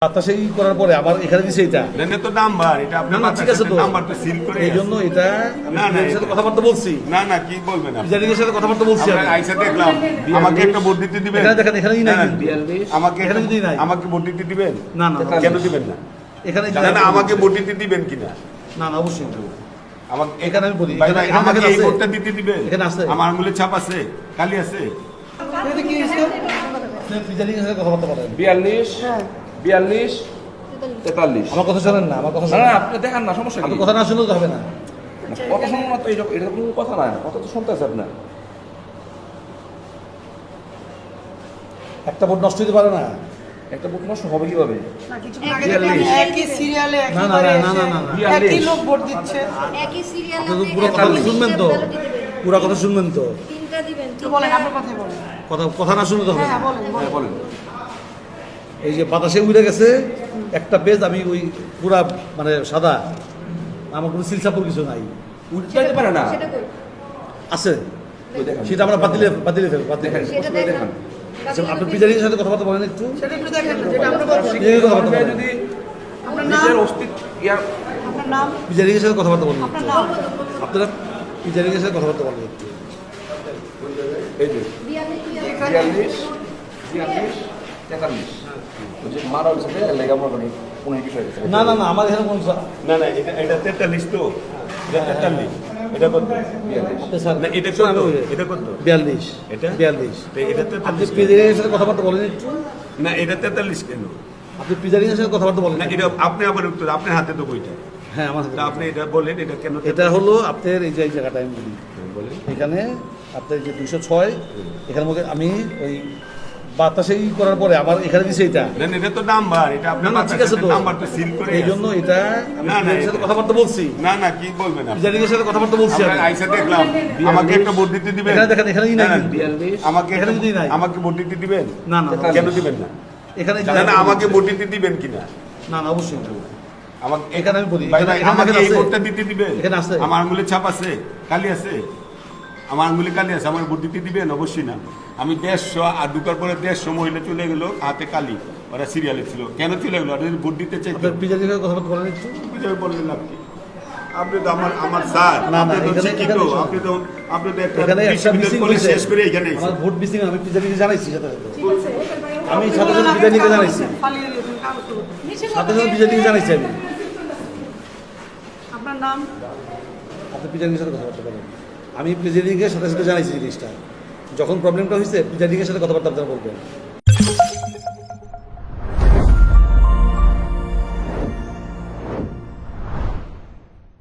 বাতাসে করার পরে আবার এখানে দিছে এটা তো নাম্বার এটা আপনি ঠিক আছে তো নাম্বারটা সিল করে এই জন্য এটা আমি সাথে কথাবার্তা বলছি না কি বলবেন আপনি জারির সাথে কথাবার্তা বলছি আমি আইসা দেখলাম আমাকে একটা ভোট দিতে দিবেন এখানে দেখেন এখানেই নাই আমাকে এখানে যদি নাই আমাকে ভোট দিতে দিবেন না কেন দিবেন না এখানে না আমাকে ভোট দিতে দিবেন কিনা না অবশ্যই আমাকে এখানে আমি বলি ভাই আমাকে এই ভোটটা দিতে দিবেন এখানে আছে আমার আঙ্গুলে ছাপ আছে কালি আছে এটা কি হইছে আপনি জারির সাথে কথাবার্তা বলেন 42 43 আমার কথা শুনেন না আমার কথা না শুনেন আপনি দেখেন না সমস্যা আপনি কি কথা না শুনলেও তো হবে না কথা শুনুন না তো এটা তো কোনো কথা না কথা তো শুনতেছে আপনার একটা ভোট নষ্ট হতে পারে না একটা বুক নষ্ট হবে কিভাবে একই সিরিয়ালে না একই লোক ভোট দিচ্ছে একই সিরিয়ালে আপনি তো পুরো কথা শুনবেন তো পুরো কথা শুনবেন তো তিনটা দিবেন তো বলেন আপনার কথাই বলেন কথা না শুনলে তো হবে না হ্যাঁ বলেন হ্যাঁ বলেন এই যে বাতাসে উড়ে গেছে একটা পেজ আমি ওই পুরা মানে সাদা আমার কোনো সিলসাপুর কিছু নাই উঠতে যেতে পারে না সেটা কই আছে ওই দেখেন সেটা আমরা বাতিলে ফেলবো দেখেন সেটা প্রশ্ন দেখান দেখেন আচ্ছা আপনি পিজারির সাথে কথাবার্তা বলেন একটু সেটা একটু দেখেন না, যেটা আমরা বলছি পিজারির কথাবার্তা বলেন যদি আপনার নাম নিজের অস্তিত্ব ইয়ার আপনার নাম পিজারির সাথে কথাবার্তা বলেন আপনার নাম আপনারা পিজারির সাথে কথাবার্তা বলেন একটু এই যে 42 43 ওই যে মারা হয়েছে লেগা মনে করি 15 হয়ে গেছে না আমার এখানে কোন না এটা 43 তো এটা 43 এটা কত স্যার না এটা কত এটা কত 42 এটা? 42 তো এটা আপনি 43 পিজারির সাথে কথাবার্তা বলেন একটু না এটা 43 কেন আপনি পিজারির সাথে কথাবার্তা বলেন না এটা আপনি আবার উত্তর আপনার হাতে তো বইটা হ্যাঁ আমার হাতে তা আপনি এটা বলেন এটা কেন এটা হলো আপনার এই যে এই জায়গাটা আমি বলি বলেন এখানে আপনার যে 206 এখানের মধ্যে আমি ওই বাতাসে করার পরে আবার এখানে দিছে এটা না এটা তো নাম্বার এটা আপনি ঠিক আছে তো নাম্বারটা সিল করে এই জন্য এটা আমি না, পিজারির সাথে এটা- কথাবার্তা বলছি না কি বলবেন আপনি পিজারির সাথে কথাবার্তা বলছি আমি আইসা দেখলাম আমাকে একটা ভোট দিতে দিবেন এখানে দেখেন এখানেই নাই কিন্তু। 42 আমাকে এখানে যদি নাই। আমাকে ভোট দিতে দিবেন না কেন দিবেন না এখানে না আমাকে ভোট দিতে দিবেন কিনা না অবশ্যই আমাকে এখানে আমি বলি ভাই এখানে আমাকে দেখেন এই আছে। ভোটটা দিতে দিবেন এখানে আছে। আমার আঙ্গুলে ছাপ আছে কালি আছে আমার আঙ্গুলে কালি আছে আমার ভোট দিতে দিবেন অবশ্যই না আমি 150 আর ঢুকার পরে 150 মহিলা চলে গেল হাতে কালি ওরা সিরিয়ালে ছিল কেন চলে গেলো ওরা যদি ভোট দিতে চাইতো আপনার পিজারির সাথে কথাবার্তা বলেন একটু বুঝাই বললেন আপনি আপনি তো আমার স্যার না, আপনি তো এখানে- শিক্ষিত এখানে শোনো। আপনি তো একটা এখানে একটা বিশ্ববিদ্যালয় মিসিং করে হয়েছে শেষ করে এখানে আমার ভোট মিসিং আমি পিজারিকে জানাইছি সাথে আমি সাথে পিজারিকে জানাইছি ফালিয়ে দিয়েছেন কাগজ করুন। সাথে পিজারিকে জানাইছি আমি আপনার নাম আপনি পিজারির সাথে কথাবার্তা বলেন আমি পিজারিকে সাথে জানাইছি জিনিসটা যখন প্রবলেমটা হয়েছে পিজারিকের সাথে কথাবার্তা আপনারা বলবেন